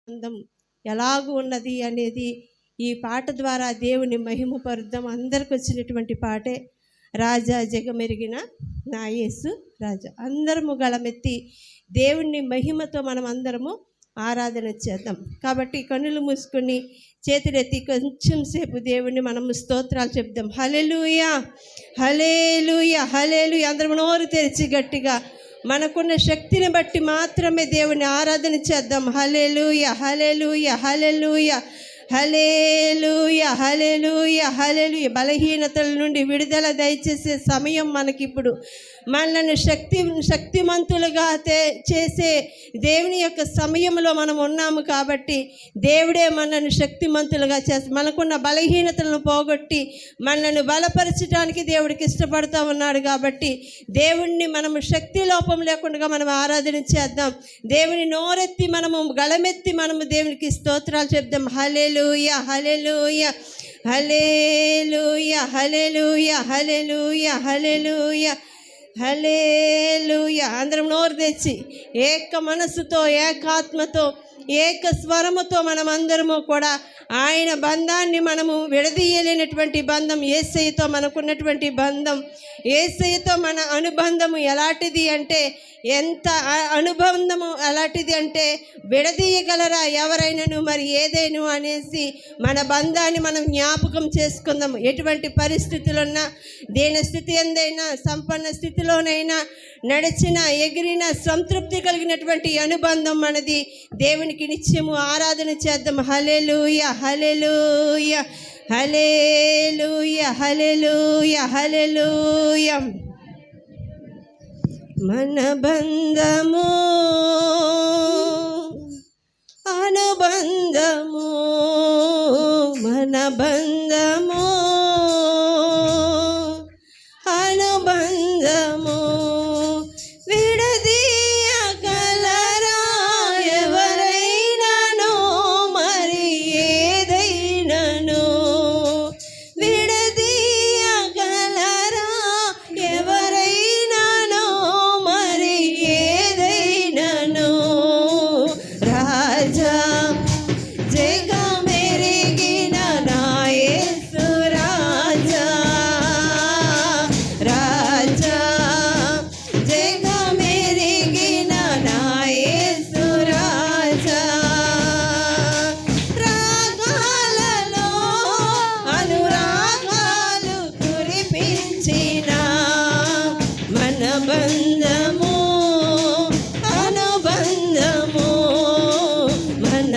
అందం ఎలాగూ ఉన్నది అనేది ఈ పాట ద్వారా దేవుని మహిమపరుద్దాం. అందరికి వచ్చినటువంటి పాటే రాజా జగమెరిగిన నా యేసు రాజా. అందరము గళమెత్తి దేవుని మహిమతో మనం అందరము ఆరాధన చేద్దాం. కాబట్టి కన్నులు మూసుకొని చేతులెత్తి కొంచెం సేపు దేవుణ్ణి మనము స్తోత్రాలు చెప్దాం. హల్లెలూయా హల్లెలూయా హల్లెలూయా. అందరం నోరు తెరిచి గట్టిగా మనకున్న శక్తిని బట్టి మాత్రమే దేవుని ఆరాధన చేద్దాం. హల్లెలూయా హల్లెలూయా హల్లెలూయా హల్లెలూయా హల్లెలూయా హల్లెలూయా. బలహీనతల నుండి విడుదల దయచేసే సమయం మనకిప్పుడు. మనల్ని శక్తిమంతులుగా చేసే దేవుని యొక్క సమయంలో మనం ఉన్నాము. కాబట్టి దేవుడే మనల్ని శక్తిమంతులుగా చేసి మనకున్న బలహీనతలను పోగొట్టి మనల్ని బలపరచడానికి దేవుడికి ఇష్టపడుతూ ఉన్నాడు. కాబట్టి దేవుణ్ణి మనము శక్తి లోపం లేకుండా మనం ఆరాధన చేద్దాం. దేవుని నోరెత్తి మనము గళమెత్తి మనము దేవునికి స్తోత్రాలు చెప్దాం. హల్లెలూయా హల్లెలూయా హల్లెలూయా హల్లెలూయా హల్లెలూయా హల్లెలూయా హల్లెలూయా. అందరం నోరు తెచ్చి ఏక మనసుతో ఏకాత్మతో ఏక స్వరముతో మనం అందరము కూడా ఆయన బంధాన్ని మనము విడదీయలేనటువంటి బంధం యేసయ్యతో మనకున్నటువంటి బంధం. యేసయ్యతో మన అనుబంధము ఎలాంటిది అంటే, ఎంత అనుబంధము ఎలాంటిది అంటే విడదీయగలరా ఎవరైనాను మరి ఏదైనా అనేసి మన బంధాన్ని మనం జ్ఞాపకం చేసుకుందాము. ఎటువంటి పరిస్థితులున్నా, దేని స్థితి ఎందైనా, సంపన్న స్థితిలోనైనా, నడిచిన ఎగిరిన సంతృప్తి కలిగినటువంటి అనుబంధం మనది. దేవునికి నిత్యము ఆరాధన చేద్దాం. హల్లెలూయా హల్లెలూయా హల్లెలూయా హల్లెలూయా హల్లెలూయా. మన బంధము అనుబంధము, మన బంధము అనుబంధము విడదీయగలరా ఎవరైనాను మరి ఏదైనాను, విడదీయగలరా ఎవరైనాను మరి ఏదైనాను. రాజా జగమెరిగిన నా యేసు రాజా, రాజా జగమెరిగిన నా యేసు రాజా. రాగాలలో అనురాగాలు కురిపించిన మన బంధము అనుబంధము, మన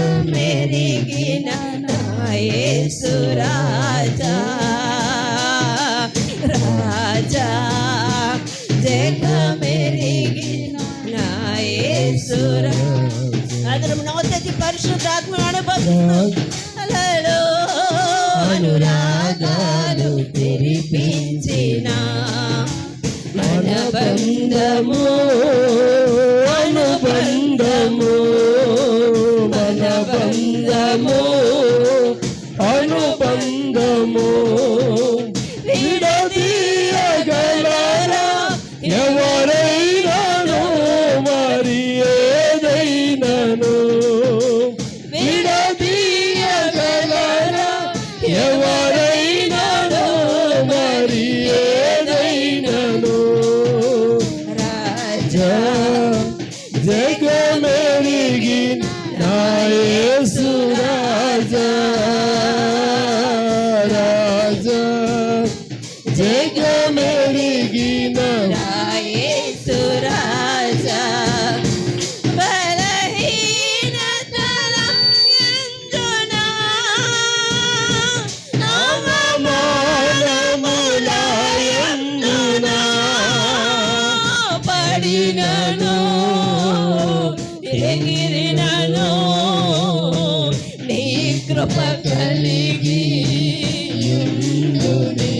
జగమెరిగిన నా యేసు రాజా రాజా జగమెరిగిన నా యేసు అందరం నవ్వుతుంది పరిశుద్ధాత్మ అనుభవిస్తున్నాడు అనురాగాలు తెరిపించిన మనబంధము అనుబంధము మనబంధము అనుబంధము విడదీయగలరా ఎవరైనాను మరి ఏదైనాను విడదీయగలరా ఎవరైనాను మరి ఏదైనాను రాజా జగమెరిగిన నా యేసు రాజా రాజా జగమెరిగిన నా యేసు రాజా బలహీనతల యందున అవమానముల యందున పడినను ఎగిరినను నీ కృప కలిగి యుందునే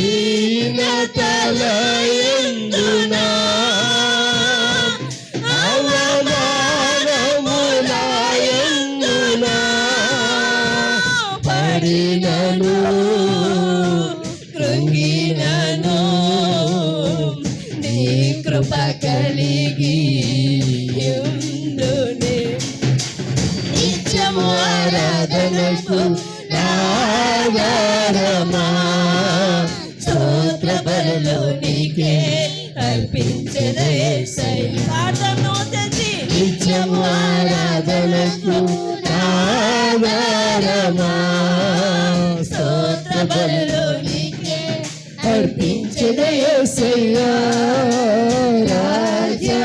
బలహీనతల యందున అవమానముల యందున పడినను కృంగినను నీ కృప కలిగి యుందునే నిత్యము ఆరాధనకు ఆధారమా స్తోత్ర బలులు నీకే అర్పించెద యేసయ్యా నిత్యము ఆరాధనకు ఆధారమా స్తోత్ర బలులు నీకే అర్పించెద యేసయ్యా రాజా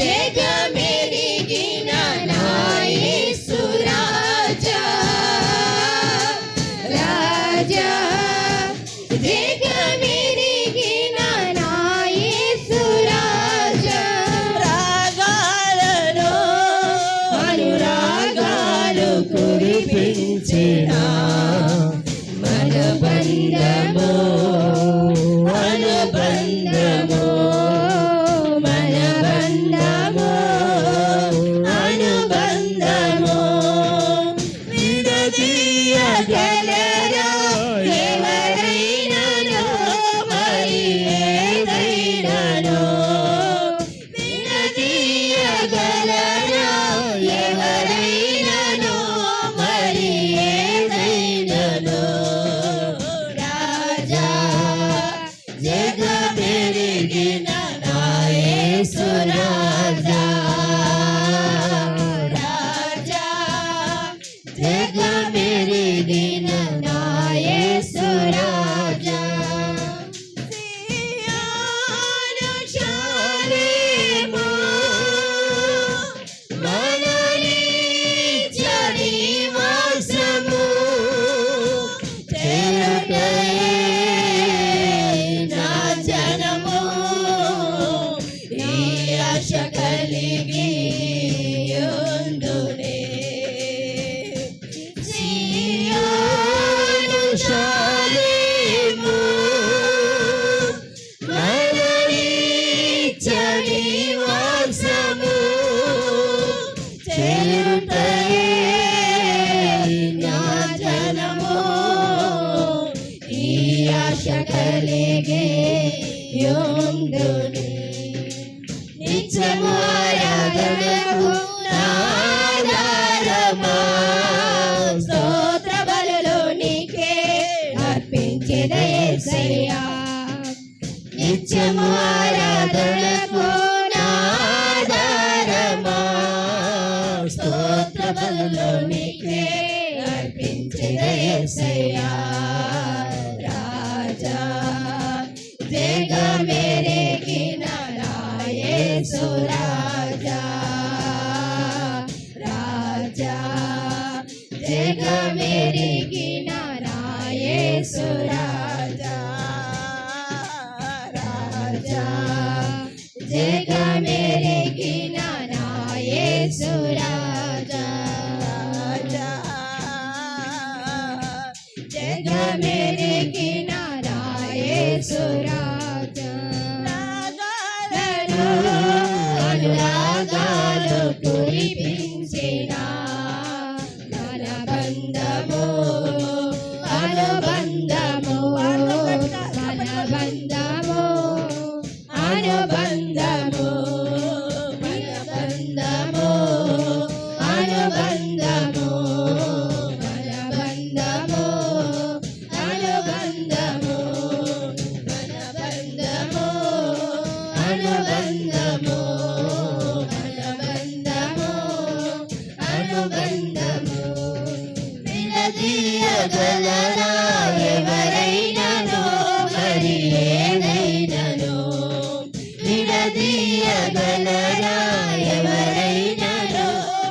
జగమెరిగిన నా యేసు రాజా రాజా జగమెరిగిన నా యేసు రాజా రాగాలలో అనురాగాలు కురిపించిన మనబంధము అనుబంధము మనబంధము అనుబంధము విడదీయగలరా ఎవరైనాను మరి ఏదైనాను విడదీయగలరా ఎవరైనాను మరి ఏదైనాను రాజా జగమెరిగిన నా యేసు రాజా రాజా జగమెరిగిన నా యేసు రాజా సియోను శాలేము మనని నివాసము చేయుటయే నా జనము ఈ ఆశ కలిగి యుందునే సియోను శాలేము మనని నివాసము చేయుటయే నా జనము ఈ ఆశ కలిగి యుందునే నిత్యము ఆరాధనకు ఆధారమా స్తోత్ర బలులు నీకే అర్పించెద యేసయ్యా నిత్యము ఆరాధనకు ఆధారమా స్తోత్ర బలులు నీకే అర్పించెద యేసయ్యా రాజా జగమెరిగిన నా యేసు రాజా జగమెరిగిన నా యేసు రాజా రాజా జగమెరిగిన నా యేసు రాజా రాజా జగమెరిగిన నా యేసు రాజా అనురాగాలు కురిపించిన మనబంధము అనుబంధము మనబంధము అనుబంధము మనబంధము అనుబంధము మనబంధము అనుబంధము మనబంధము అనుబంధము అనుబంధము అనుబంధము విడదీయగలరా ఎవరైనను మరి ఏదైనను విడదీయగలరా ఎవరైనను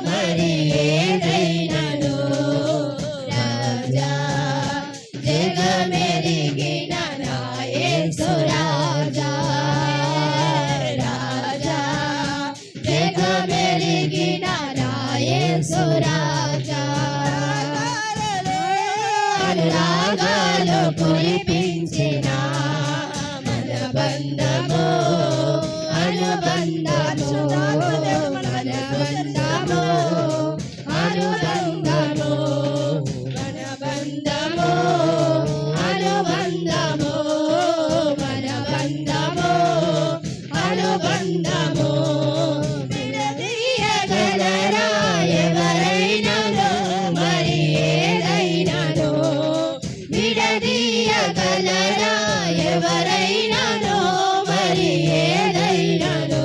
మరి ఏదైనను రాజా జగమెరిగిన నా యేసు రాజా రాజా జగమెరిగిన నా యేసు రాజా అనురాగాలు కురిపించిన మనబంధము అనుబంధము మనబంధము అనుబంధము మనబంధము అనుబంధము మనబంధము అనుబంధము విడదీయగలరా ఎవరైనను మరి ఏదైనను విడదీయగలరా ఎవరైనను మరి ఏదైనను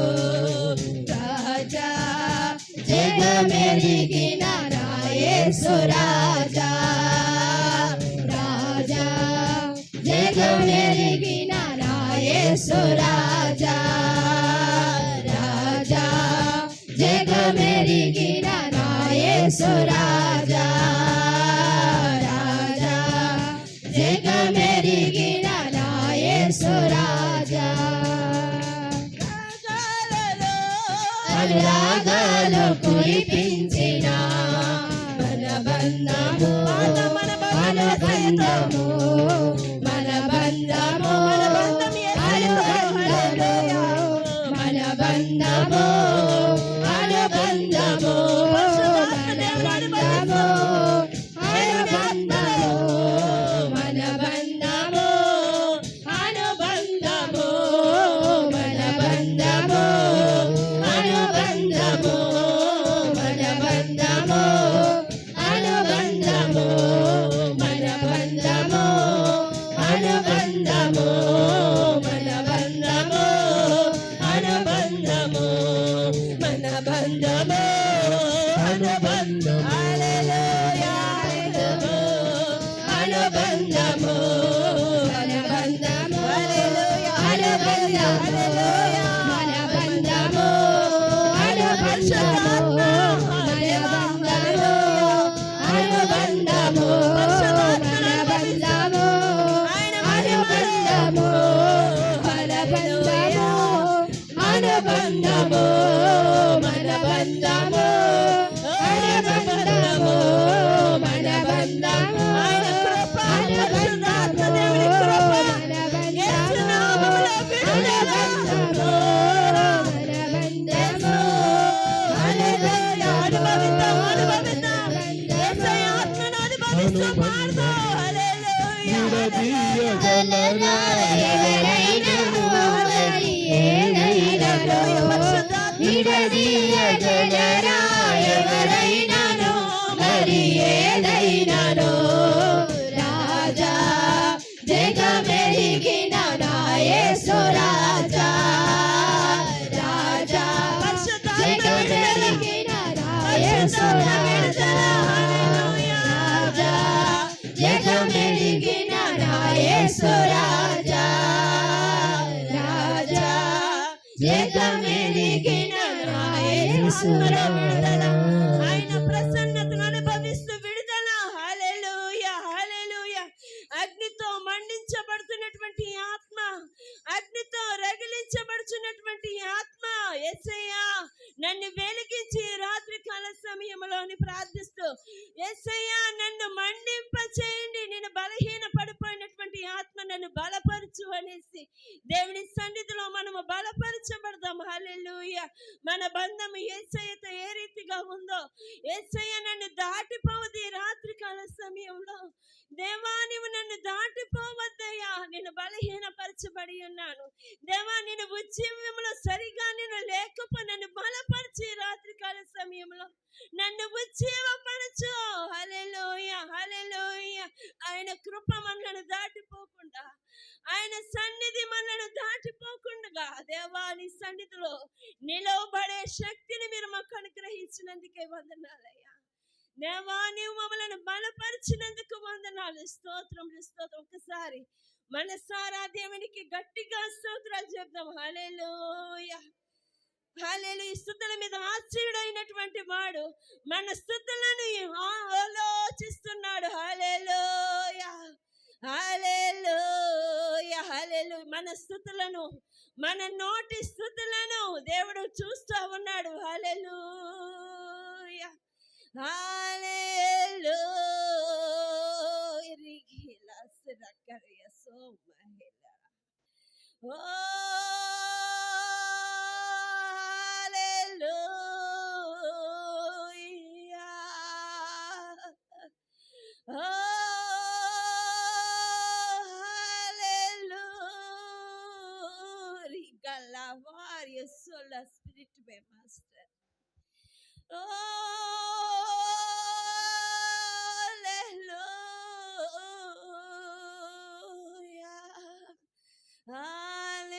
రాజా జగమెరిగిన నా యేసు రాజా రాజా జగమెరిగిన నా యేసు రాజా రాజా జగమెరిగిన నా యేసు రాజా రాజా జగమెరిగిన నా యేసు రాజా అనురాగాలు కురిపించిన మనబంధము మనబంధము మనబంధము అనుబంధము మనబంధము అనుబంధము మనబంధము అనుబంధము మనబంధము అనుబంధము మనబంధము అనుబంధము మనబంధము అనుబంధము మనబంధము అనుబంధము మనబంధము అనుబంధము మనబంధము అనుబంధము హల్లెలూయా అనుబంధము అనుబంధము హల్లెలూయా హల్లెలూయా మనబంధము అనుబంధము మనబంధము అనుబంధము మనబంధము అనుబంధము మనబంధము అనుబంధము మనబంధము అనుబంధము మనబంధము విడదీయగలరా ఎవరైనను మరి ఏదైనను రాజా జగమెరిగిన నా యేసు రాజా రాజా జగమెరిగిన నా యేసు రాజా రాజా జగమెరిగిన నా యేసు రాజా రాజా జగమెరిగిన నా యేసు రాజా ఆయన ప్రసన్నతను అనుభవిస్తూ విడుదల హల్లెలూయా దాన్ని వెలిగించి రాత్రి కాల సమయంలోని ప్రార్థిస్తూ యేసయ్యా నన్ను మండింప చేయండి, నేను బలహీన పడిపోయినటువంటి ఆత్మ నన్ను బలపరచు అనేసి దేవుని సన్నిధిలో మనము బలపరచబడదాం. హల్లెలూయా. మన బంధము యేసయ్యతో ఏ రీతిగా ఉందో, యేసయ్య నన్ను దాటిపోవద్దు ఈ రాత్రి కాల సమయంలో. దేవా నీవు నన్ను దాటిపోవద్దయ్యా, నేను బలహీనపరచబడి ఉన్నాను. దేవా నేను ఉద్యమంలో సరిగా నేను లేకపో నన్ను బలపరిచి రాత్రి కాల సమయంలో నన్ను ఉజ్జీవపరచు. హల్లెలూయా హల్లెలూయా. ఆయన కృప మనలను దాటిపోకుండా, ఆయన సన్నిధి మనలను దాటిపోకుండా దేవా నీ సన్నిధిలో నిలవబడే శక్తిని మీరు మాకు అనుగ్రహించినందుకే వందనాలయ్యా. దేవా నీవు మమ్మల్ని బలపరిచినందుకు వందనాలు. స్తోత్రములు స్తోత్రం. ఒకసారి మనసారా దేవునికి గట్టిగా స్తోత్రాలు చెప్దాం. హల్లెలూయా హల్లెలూయా. స్తుతుల మీద ఆశ్రయుడైనటువంటి వాడు మన స్తుతులను ఆలోచిస్తున్నాడు. హల్లెలూయా హల్లెలూయా హల్లెలూయా. మన స్తుతులను, మన నోటి స్తుతులను దేవుడు చూస్తూ ఉన్నాడు. హల్లెలూయా హల్లెలూయా. రిగిలా సిరకరియా సోమహిలా. ఓ హల్లెలూయా. ఓ హల్లెలూయా. రిగలవారియా సోలా స్పిరిట్ బే మాస్టర్. ఓ హల్లెలూయా హల్లెలూయా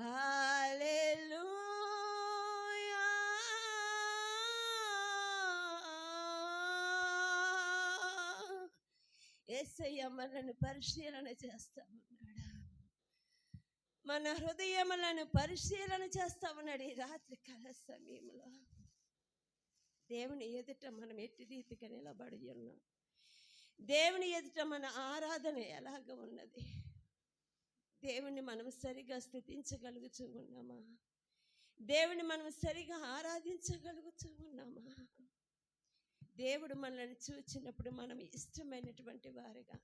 హల్లెలూయా. యేసయ్య మనల్ని పరిశీలన చేస్తా ఉన్నాడు. మన హృదయములను పరిశీలన చేస్తా ఉన్నాడు. ఈ రాత్రి కాల సమయంలో దేవుని ఎదుట మనం ఎట్టి రీతిగా నిలబడి ఉన్నాం, దేవుని ఎదుట మన ఆరాధన ఎలాగ ఉన్నది, దేవుని మనం సరిగా స్తుతించగలుగుతూ ఉన్నామా, దేవుని మనం సరిగా ఆరాధించగలుగుతూ ఉన్నామా, దేవుడు మనల్ని చూచినప్పుడు మనం ఇష్టమైనటువంటి వారిగా,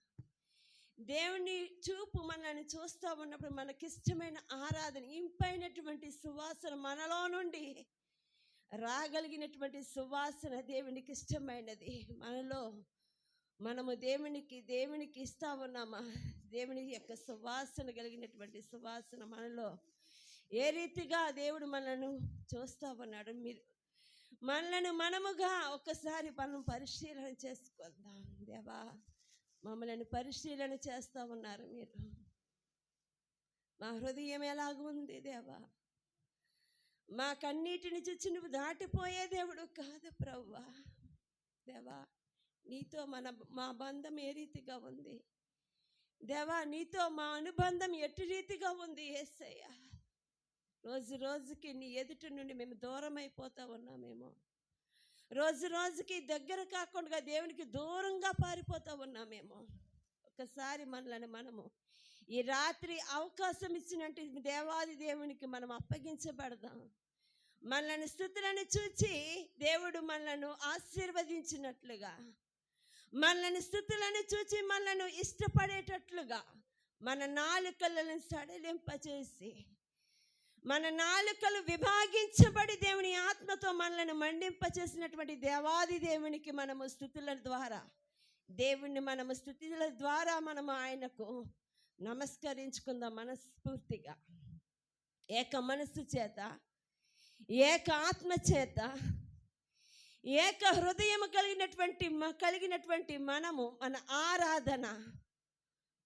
దేవుని చూపు మనల్ని చూస్తూ ఉన్నప్పుడు మనకిష్టమైన ఆరాధన, ఇంపైనటువంటి సువాసన మనలో నుండి రాగలిగినటువంటి సువాసన దేవునికి ఇష్టమైనది. మనము దేవునికి ఇస్తా ఉన్నామా? దేవుని యొక్క సువాసన కలిగినటువంటి సువాసన మనలో ఏ రీతిగా దేవుడు మనను చూస్తూ ఉన్నాడు? మనముగా ఒకసారి మనం పరిశీలన చేసుకుందాం. దేవా మమ్మల్ని పరిశీలన చేస్తూ ఉన్నారు మీరు. మా హృదయం ఎలాగుంది దేవా? మా కన్నీటిని చూచి నువ్వు దాటిపోయే దేవుడు కాదు ప్రభువా. దేవా నీతో మా బంధం ఏ రీతిగా ఉంది దేవా? నీతో మా అనుబంధం ఎట్టి రీతిగా ఉంది యేసయ్య? రోజు రోజుకి నీ ఎదుటి నుండి మేము దూరం అయిపోతూ ఉన్నామేమో, రోజు రోజుకి దగ్గర కాకుండా దేవునికి దూరంగా పారిపోతూ ఉన్నామేమో. ఒకసారి మనము ఈ రాత్రి అవకాశం ఇచ్చినట్టు దేవాది దేవునికి మనం అప్పగించబడదాం. మనల్ని స్తుతులను చూచి దేవుడు మనలను ఆశీర్వదించినట్లుగా, మనల్ని స్తుతులను చూచి మనలను ఇష్టపడేటట్లుగా మన నాలుకలను సడలింపచేసి, మన నాలుకలు విభాగించబడి దేవుని ఆత్మతో మనలను మండింపచేసినటువంటి దేవాది దేవునికి మనము స్తుతుల ద్వారా, దేవుణ్ణి మనము స్తుతుల ద్వారా మనము ఆయనకు నమస్కరించుకుందాం. మనస్ఫూర్తిగా ఏక మనస్సు చేత, ఏక ఆత్మ చేత, ఏక హృదయం కలిగినటువంటి మనము మన ఆరాధన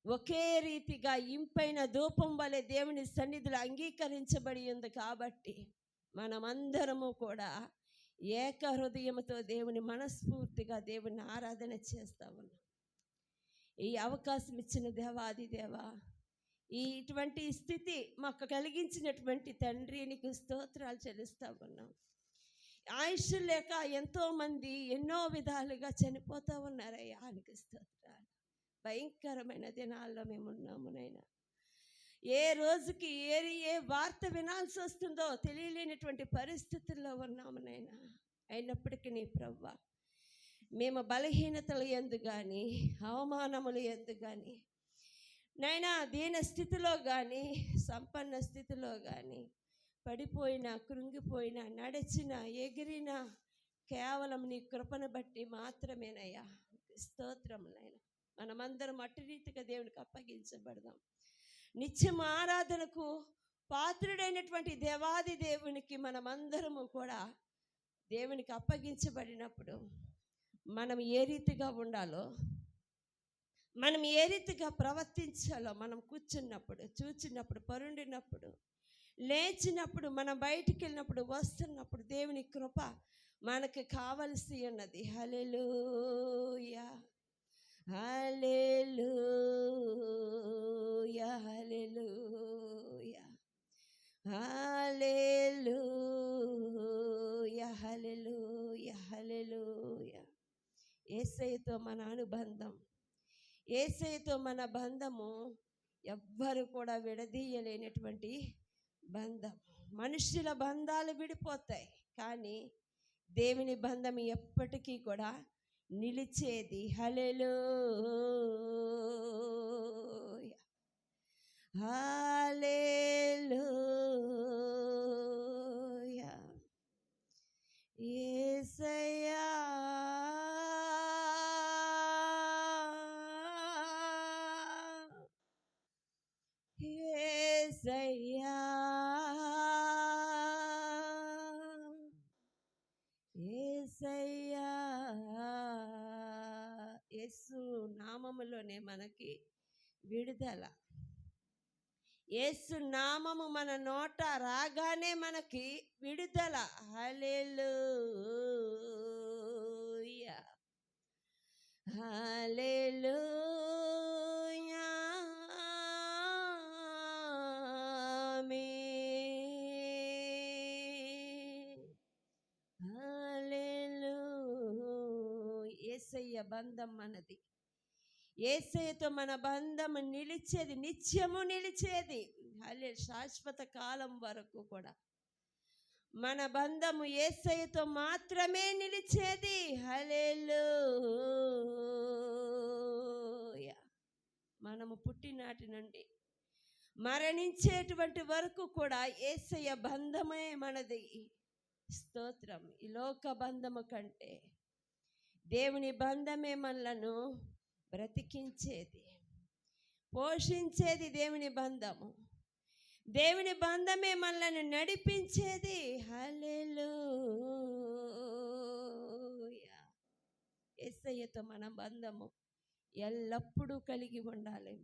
ఒకే రీతిగా ఇంపైన ధూపం వలె దేవుని సన్నిధిలో అంగీకరించబడి ఉంది. కాబట్టి మనమందరము కూడా ఏక హృదయముతో దేవుని మనస్ఫూర్తిగా దేవుని ఆరాధన చేస్తూ ఉన్నాం. ఈ అవకాశం ఇచ్చిన దేవాది దేవా, ఇటువంటి స్థితి మాకు కలిగించినటువంటి తండ్రి నీకు స్తోత్రాలు చెల్లిస్తూ ఉన్నాం. ఆయుష్ లేక ఎంతోమంది ఎన్నో విధాలుగా చనిపోతూ ఉన్నారయ్యా, నీకు స్తోత్రాలు. భయంకరమైన దినాల్లో మేము ఉన్నాము నైనా. ఏ రోజుకి ఏ వార్త వినాల్సి వస్తుందో తెలియలేనటువంటి పరిస్థితుల్లో ఉన్నాము నాయన. అయినప్పటికీ నీ ప్రభువా, మేము బలహీనతల యందు కానీ, అవమానముల యందు కానీ నాయనా, దీన స్థితిలో కానీ, సంపన్న స్థితిలో కానీ, పడిపోయినా, కృంగిపోయినా, నడిచినా, ఎగిరినా కేవలం నీ కృపను బట్టి మాత్రమేనయ్యా. స్తోత్రములైనా మనమందరం అట్టి రీతిగా దేవునికి అప్పగించబడదాం. నిత్యం ఆరాధనకు పాత్రుడైనటువంటి దేవాది దేవునికి మనమందరము కూడా దేవునికి అప్పగించబడినప్పుడు మనం ఏ రీతిగా ఉండాలో, మనం ఏ రీతిగా ప్రవర్తించాలో, మనం కూర్చున్నప్పుడు, చూచినప్పుడు, పరుండినప్పుడు, లేచినప్పుడు, మనం బయటికి వెళ్ళినప్పుడు, వస్తున్నప్పుడు దేవుని కృప మనకు కావలసి ఉన్నది. హల్లెలూయా, హల్లెలూయా, హల్లెలూయా, హల్లెలూయా, హల్లెలూయా, హల్లెలూయా. యేసయ్యతో మన అనుబంధం, యేసయ్యతో మన బంధము ఎవ్వరు కూడా విడదీయలేనటువంటి బంధం. మనుషుల బంధాలు విడిపోతాయి, కానీ దేవుని బంధం ఎప్పటికీ కూడా నిలిచేది. హల్లెలూయా, హల్లెలూయా. యేసయ్యా, యేసయ్యా, యేసయ్యా. యేసు నామములోనే మనకి విడుదల. యేసు నామము మన నోట రాగానే మనకి విడుదల. హల్లెలూయా, హల్లెలూయా, ఆమేన్. హల్లెలూయా. యేసయ్య బంధం మనది. యేసయ్యతో మన బంధం నిలిచేది, నిత్యము నిలిచేది. శాశ్వత కాలం వరకు కూడా మన బంధము యేసయ్యతో మాత్రమే నిలిచేది. హల్లెలూయా. మనము పుట్టినాటి నుండి మరణించేటువంటి వరకు కూడా యేసయ్య బంధమే మనది. స్తోత్రం. ఈ లోక బంధము కంటే దేవుని బంధమే మనలను బ్రతికించేది, పోషించేది. దేవుని బంధము, దేవుని బంధమే మనల్ని నడిపించేది. హల్లెలూయా. యేసయ్యతో మన బంధము ఎల్లప్పుడూ కలిగి ఉండాలి.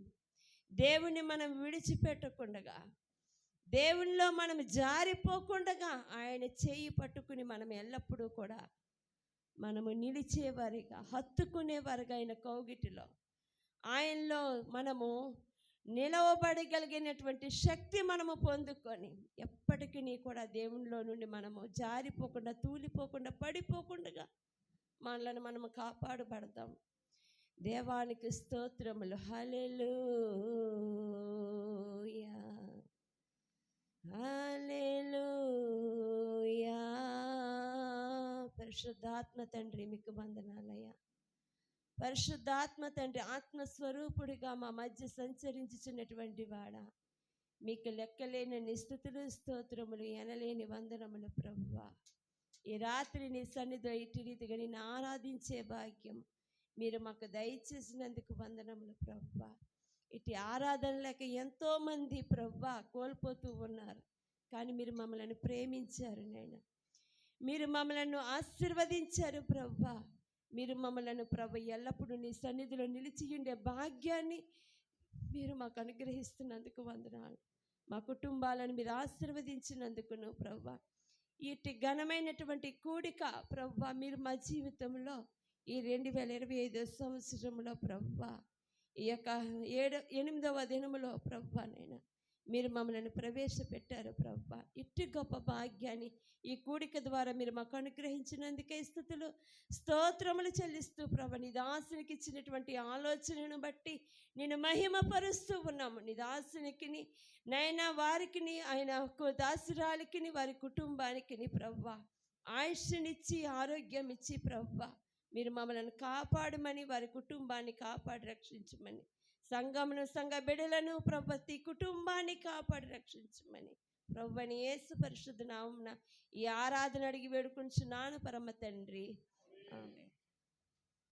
దేవుని మనం విడిచిపెట్టకుండగా, దేవునిలో మనం జారిపోకుండగా ఆయన చేయి పట్టుకుని మనం ఎల్లప్పుడూ కూడా మనము నిలిచేవారిగా, హత్తుకునేవారిగా ఆయన కౌగిటిలో, ఆయనలో మనము నిలవబడగలిగినటువంటి శక్తి మనము పొందుకొని ఎప్పటికీ కూడా దేవునిలో నుండి మనము జారిపోకుండా, తూలిపోకుండా, పడిపోకుండా మనలను మనము కాపాడబడతాం. దేవానికి స్తోత్రములు. హల్లెలూయా, హల్లెలూయా. పరిశుద్ధాత్మ తండ్రి మీకు వందనాలయ్యా. పరిశుద్ధాత్మ తండ్రి, ఆత్మస్వరూపుడిగా మా మధ్య సంచరించుచున్నటువంటి వాడా, మీకు లెక్కలేని స్తుతులు, స్తోత్రములు, ఎనలేని వందనములు ప్రభువా. ఈ రాత్రి నీ సన్నిధిలో ఇటు రీతిగా నిన్ను ఆరాధించే భాగ్యం మీరు మాకు దయచేసినందుకు వందనములు ప్రభువా. ఇటు ఆరాధన లేక ఎంతోమంది ప్రభువా కోల్పోతూ ఉన్నారు, కానీ మీరు మమ్మల్ని ప్రేమించారు నాయన. మీరు మమ్మలను ఆశీర్వదించారు ప్రభువా. మీరు మమ్మలను ప్రభు ఎల్లప్పుడూ నీ సన్నిధిలో నిలిచి ఉండే భాగ్యాన్ని మీరు మాకు అనుగ్రహిస్తున్నందుకు వందనాలు. మా కుటుంబాలను మీరు ఆశీర్వదించినందుకును ప్రభువా. ఇటు ఘనమైనటువంటి కూడిక ప్రభువా, మీరు మా జీవితంలో ఈ 2025 సంవత్సరంలో ప్రభువా, ఈ యొక్క 8వ దినములో ప్రభువా నైనా మీరు మమ్మల్ని ప్రవేశపెట్టారు ప్రభా. ఇట్టి గొప్ప భాగ్యాన్ని ఈ కూడిక ద్వారా మీరు మాకు అనుగ్రహించినందుకే స్తుతులు స్తోత్రములు చెల్లిస్తూ ప్రభా, నీ దాసునికి ఇచ్చినటువంటి ఆలోచనను బట్టి నేను మహిమపరుస్తూ ఉన్నాము. నీ దాసునికి నైనా వారికి ఆయన దాసురాలికి వారి కుటుంబానికి ప్రభా ఆయుష్నిచ్చి ఆరోగ్యం ఇచ్చి ప్రభా మీరు మమ్మల్ని కాపాడమని, వారి కుటుంబాన్ని కాపాడి రక్షించమని, సంఘమును సంఘ బిడ్డలను ప్రతి కుటుంబాన్ని కాపాడి రక్షించమని ప్రభువని యేసు పరిశుద్ధ నామమున ఈ ఆరాధన అడిగి వేడుకుంటున్నాను పరమ తండ్రి. ఆమేన్.